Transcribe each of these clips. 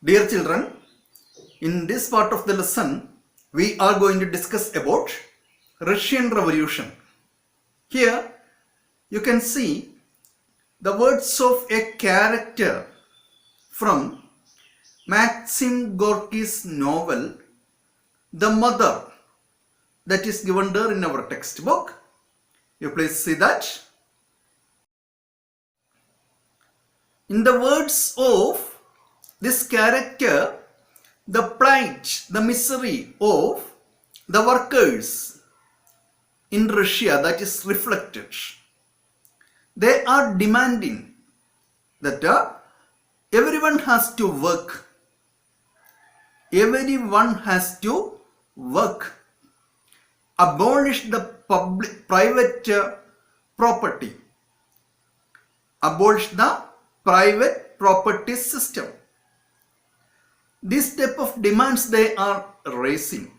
Dear children, in this part of the lesson, we are going to discuss about Russian Revolution. Here, you can see the words of a character from Maxim Gorky's novel, The Mother, that is given there in our textbook. You please see that. In the words of this character, the plight, the misery of the workers in Russia, that is reflected. They are demanding that everyone has to work. Everyone has to work. Abolish the private property. Abolish the private property system. This type of demands they are raising.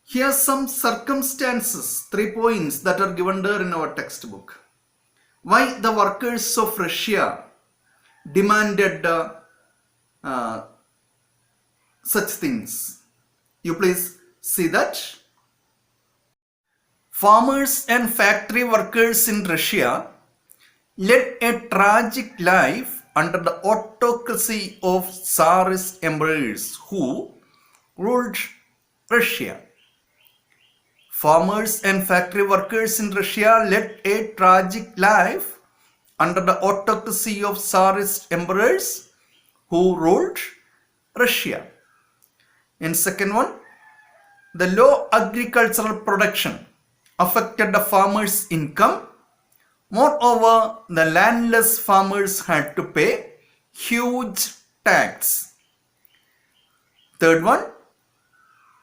Here are some circumstances, 3 points that are given there in our textbook. Why the workers of Russia demanded such things. You please see that. Farmers and factory workers in Russia led a tragic life under the autocracy of Tsarist emperors who ruled Russia. Farmers and factory workers in Russia led a tragic life under the autocracy of Tsarist emperors who ruled Russia. And second one, the low agricultural production affected the farmers' income. Moreover, the landless farmers had to pay huge tax. Third one,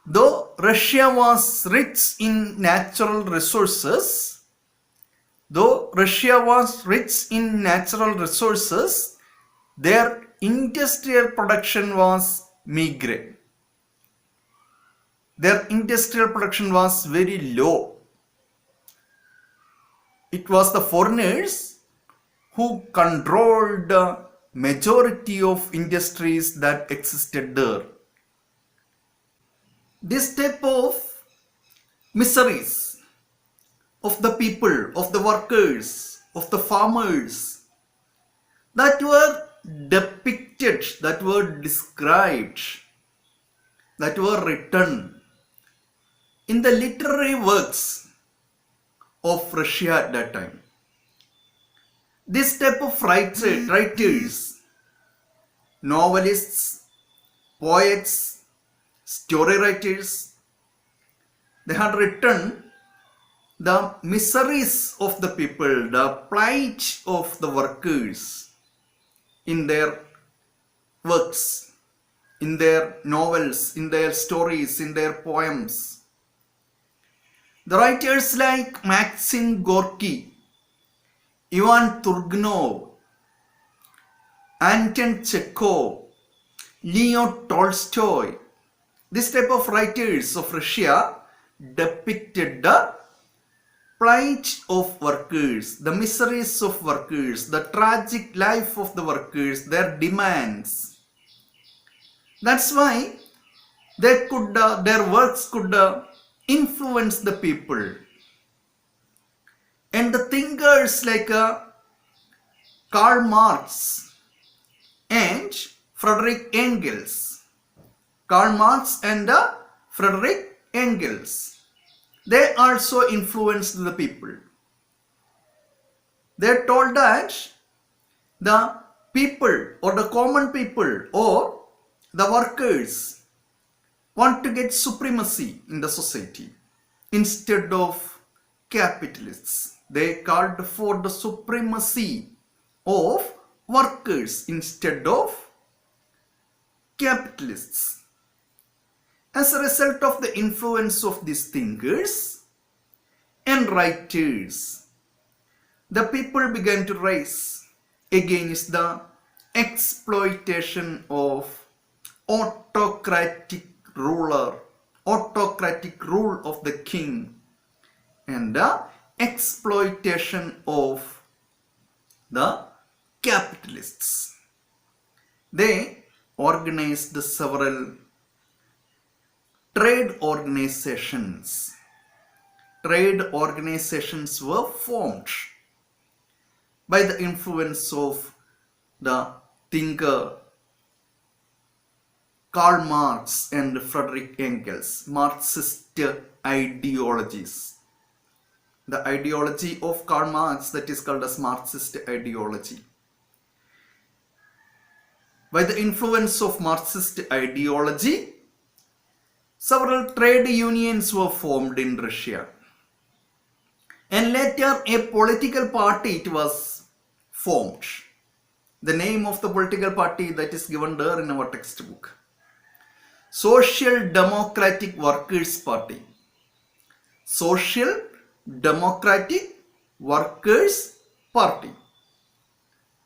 though Russia was rich in natural resources, their industrial production was meager. Their industrial production was very low. It was the foreigners who controlled the majority of industries that existed there. This type of miseries of the people, of the workers, of the farmers that were depicted, that were described, that were written in the literary works of Russia at that time. This type of writers, novelists, poets, story writers, they had written the miseries of the people, the plight of the workers in their works, in their novels, in their stories, in their poems. The writers like Maxim Gorky, Ivan Turgenev, Anton Chekhov, Leo Tolstoy, this type of writers of Russia depicted the plight of workers, the miseries of workers, the tragic life of the workers, their demands. That's why their works could influence the people. And the thinkers like Karl Marx and Friedrich Engels, they also influenced the people. They told that the people or the common people or the workers want to get supremacy in the society instead of capitalists. They called for the supremacy of workers instead of capitalists. As a result of the influence of these thinkers and writers, the people began to rise against the exploitation of autocratic rule of the king and the exploitation of the capitalists. They organized several trade organizations. Trade organizations were formed by the influence of the thinker Karl Marx and Friedrich Engels, Marxist ideologies. The ideology of Karl Marx, that is called as Marxist ideology. By the influence of Marxist ideology, several trade unions were formed in Russia. And later a political party it was formed. The name of the political party that is given there in our textbook. Social Democratic Workers' Party. Social Democratic Workers' Party.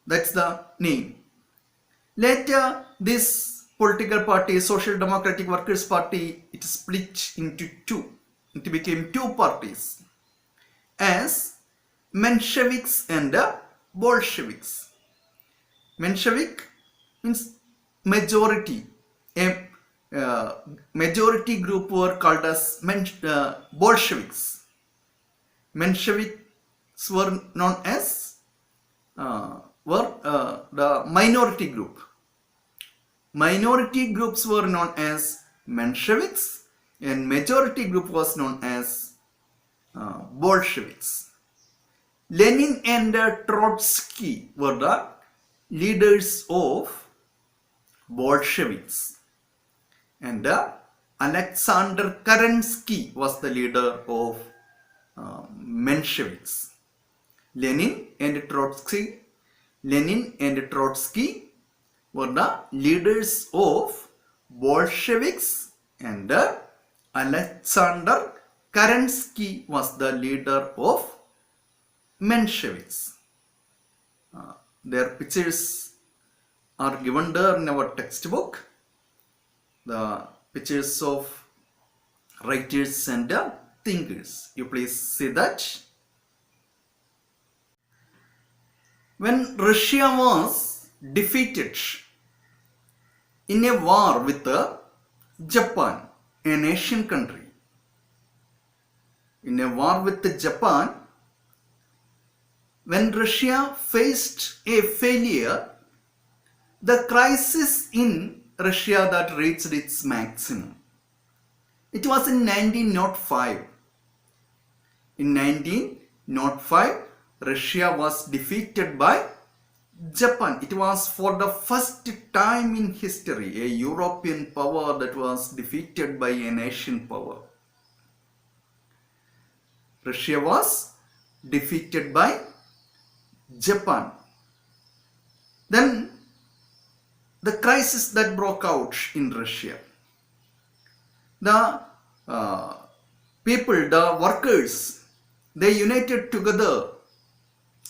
That's the name. Later, this political party, Social Democratic Workers' Party, it split into two. It became two parties as Mensheviks and Bolsheviks. Menshevik means majority. A majority group were called as Bolsheviks. Mensheviks were known as the minority group. Minority groups were known as Mensheviks and majority group was known as Bolsheviks. Lenin and Trotsky were the leaders of Bolsheviks and Alexander Kerensky was the leader of Mensheviks. Lenin and Trotsky were the leaders of Bolsheviks and Alexander Kerensky was the leader of Mensheviks. Their pictures are given there in our textbook. The pictures of writers and thinkers. You please see that. When Russia was defeated in a war with Japan, an Asian country, in a war with Japan, when Russia faced a failure, the crisis in Russia that reached its maximum. It was in 1905. In 1905, Russia was defeated by Japan. It was for the first time in history a European power that was defeated by an Asian power. Russia was defeated by Japan. Then the crisis that broke out in Russia. The people, the workers, they united together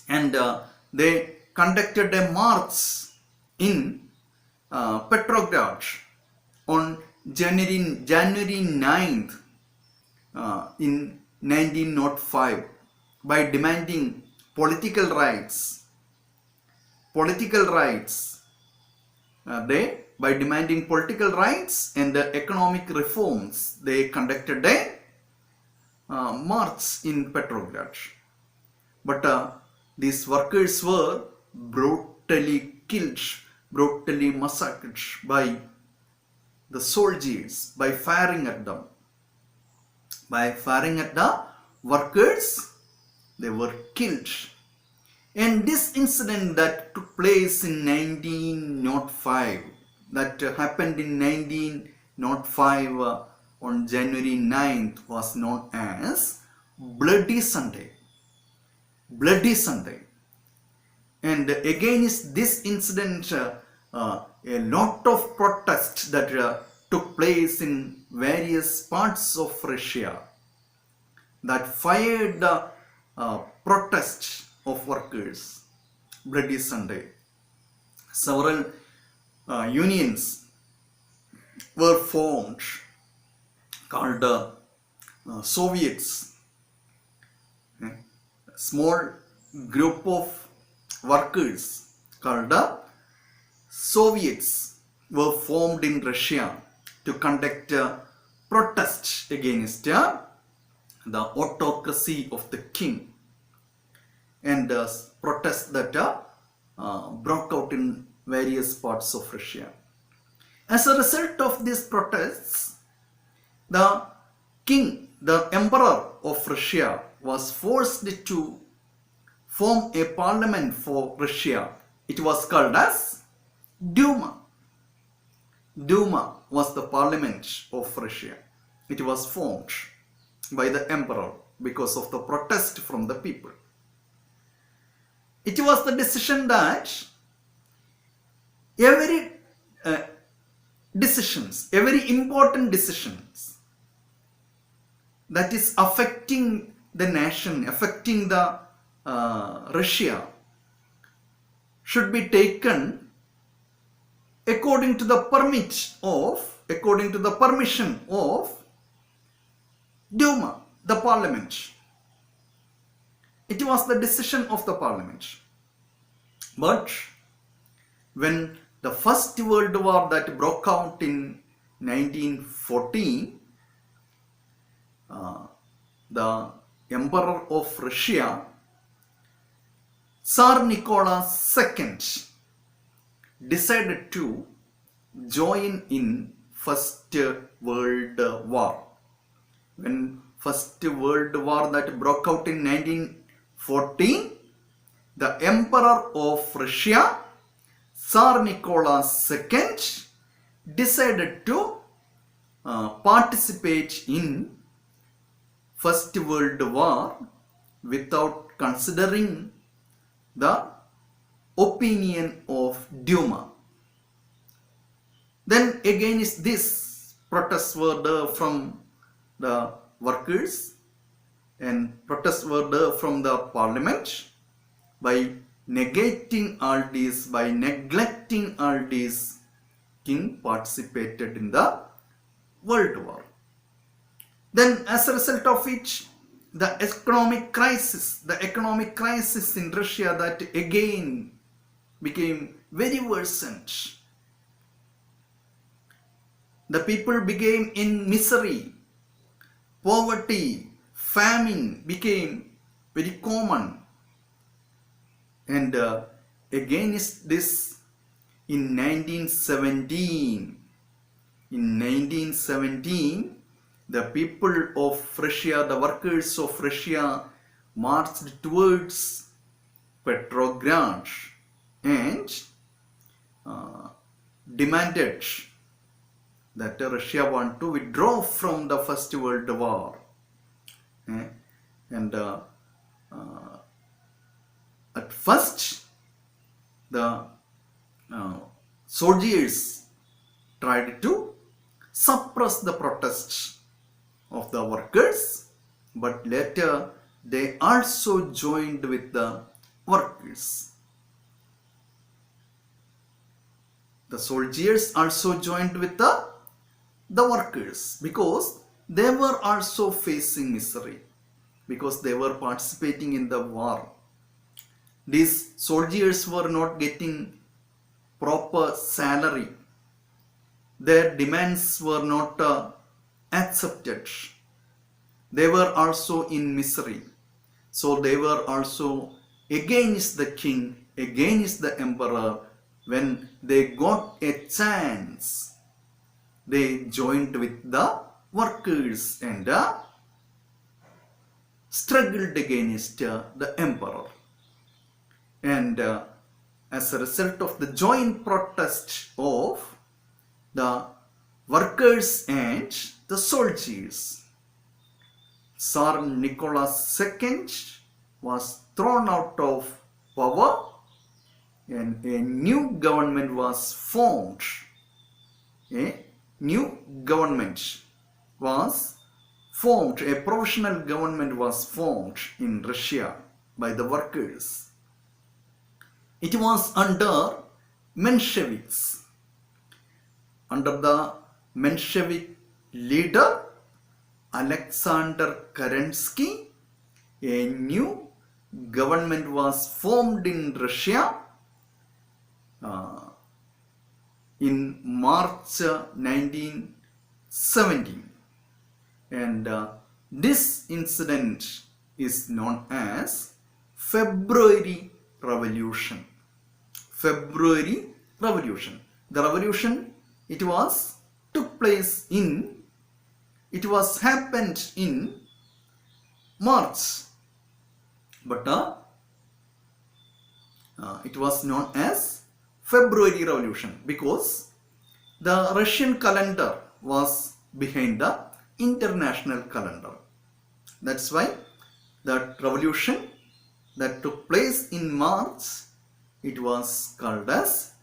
and they conducted a march in Petrograd on January 9th in 1905 by demanding political rights. By demanding political rights and economic reforms, they conducted a march in Petrograd. But these workers were brutally killed, brutally massacred by the soldiers by firing at them. By firing at the workers, they were killed. And this incident that took place in 1905, that happened in 1905 on January 9th was known as Bloody Sunday. Bloody Sunday. And against this incident, a lot of protests that took place in various parts of Russia that fired the protest of workers. Bloody Sunday. Several unions were formed called Soviets. A small group of workers called Soviets were formed in Russia to conduct protests against the autocracy of the king, and protests that broke out in various parts of Russia. As a result of these protests, the king, the emperor of Russia, was forced to form a parliament for Russia. It was called as Duma. Duma was the parliament of Russia. It was formed by the emperor because of the protest from the people. It was the decision that every important decisions that is affecting the nation, affecting the Russia, should be taken according to the permission of Duma, the parliament. It was the decision of the parliament. But when the First World War that broke out in 1914, the Emperor of Russia, Tsar Nicholas II, decided to join in First World War. When First World War that broke out in 1914, the Emperor of Russia, Tsar Nicholas II, decided to participate in First World War without considering the opinion of Duma. Then against this, protests were there from the workers and protests were there from the parliament. By neglecting all these, king participated in the World War. Then as a result of which, the economic crisis in Russia that again became very worsened. The people became in misery. Poverty, famine became very common. And against this, in 1917, the people of Russia, the workers of Russia, marched towards Petrograd and demanded that Russia want to withdraw from the First World War. And at first, the soldiers tried to suppress the protests of the workers, but later they also joined with the workers. The soldiers also joined with the workers because they were also facing misery, because they were participating in the war. These soldiers were not getting proper salary. Their demands were not accepted. They were also in misery. So they were also against the king, against the emperor. When they got a chance, they joined with the workers and struggled against the emperor. And as a result of the joint protest of the workers and the soldiers, Tsar Nicholas II was thrown out of power and a new government was formed. A new government was formed, a provisional government was formed in Russia by the workers. It was under Mensheviks. Under the Menshevik leader Alexander Kerensky, a new government was formed in Russia in March 1917. And this incident is known as February Revolution. February Revolution. The revolution, it was happened in March, but it was known as February Revolution because the Russian calendar was behind the international calendar. That's why that revolution that took place in March, it was called as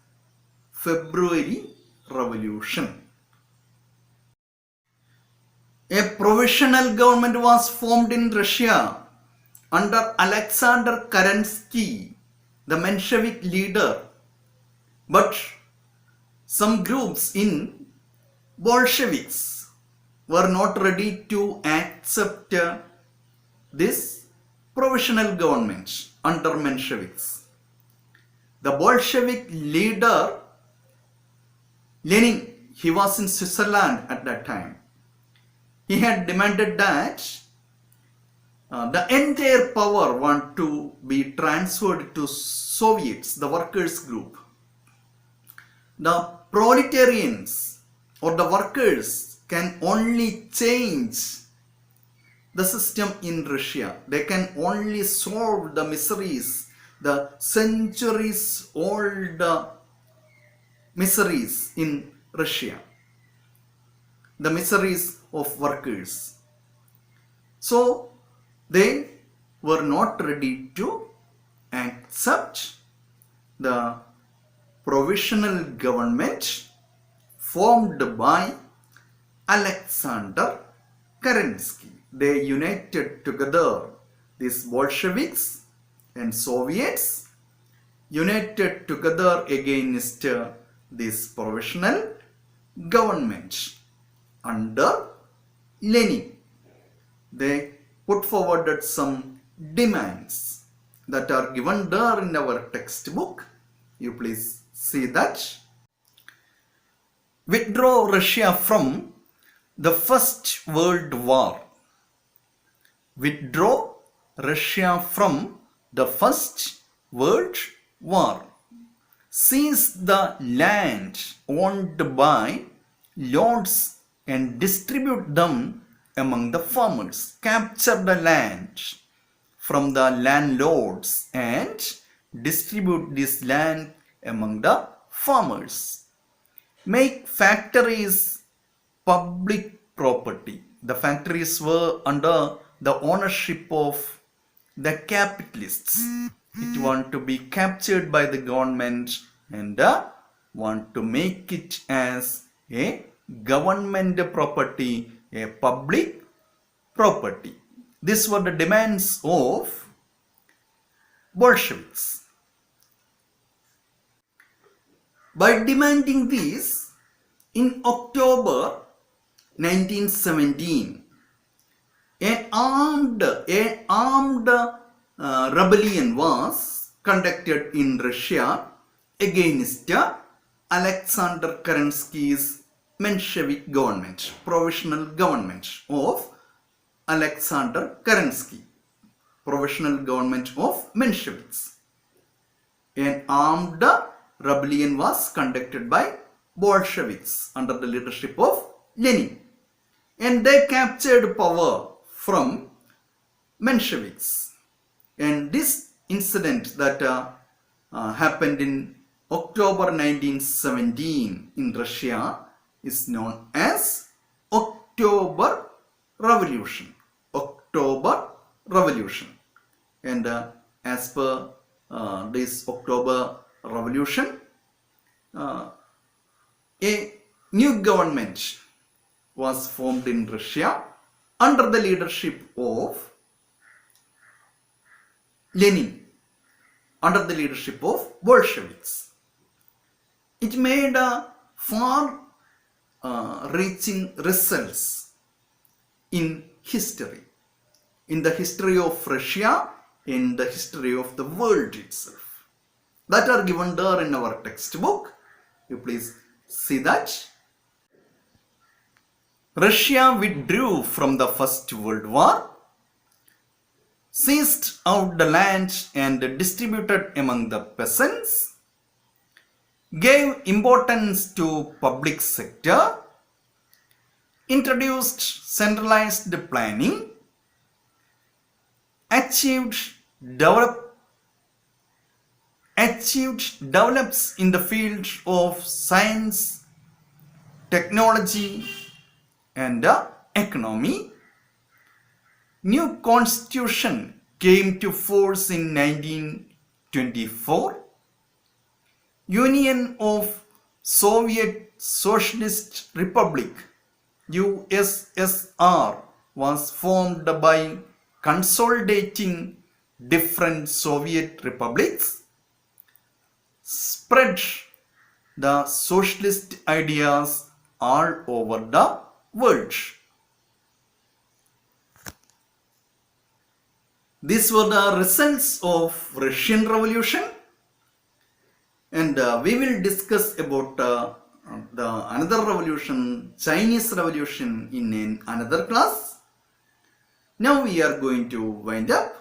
February Revolution. A provisional government was formed in Russia under Alexander Kerensky, the Menshevik leader, but some groups in Bolsheviks were not ready to accept this provisional government under Mensheviks. The Bolshevik leader Lenin, he was in Switzerland at that time. He had demanded that the entire power want to be transferred to Soviets, the workers group. The proletarians or the workers can only change the system in Russia. They can only solve the miseries, the centuries old miseries in Russia, the miseries of workers. So they were not ready to accept the provisional government formed by Alexander Kerensky. They united together, these Bolsheviks and Soviets united together against this provisional government under Lenin. They put forward some demands that are given there in our textbook. You please see that. Withdraw Russia from the First World War. Withdraw Russia from the First World War. Seize the land owned by lords and distribute them among the farmers. Capture the land from the landlords and distribute this land among the farmers. Make factories public property. The factories were under the ownership of the capitalists. It want to be captured by the government and want to make it as a government property, a public property. These were the demands of Bolsheviks. By demanding this, in October 1917, an armed rebellion was conducted in Russia against Alexander Kerensky's Menshevik government, provisional government of Alexander Kerensky, provisional government of Mensheviks. An armed rebellion was conducted by Bolsheviks under the leadership of Lenin, and they captured power from Mensheviks. And this incident that happened in October 1917 in Russia is known as October Revolution. October Revolution. And as per this October Revolution, a new government was formed in Russia under the leadership of Lenin, under the leadership of Bolsheviks. It made far reaching results in history, in the history of Russia, in the history of the world itself, that are given there in our textbook. You please See that? Russia withdrew from the First World War, seized out the land and distributed among the peasants, gave importance to public sector, introduced centralized planning, achieved develops in the field of science, technology and economy. New constitution came to force in 1924. Union of Soviet Socialist Republic USSR was formed by consolidating different Soviet republics, spread the socialist ideas all over the world. These were the results of Russian Revolution, and we will discuss about another revolution, Chinese Revolution, in another class. Now we are going to wind up.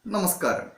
Namaskaram.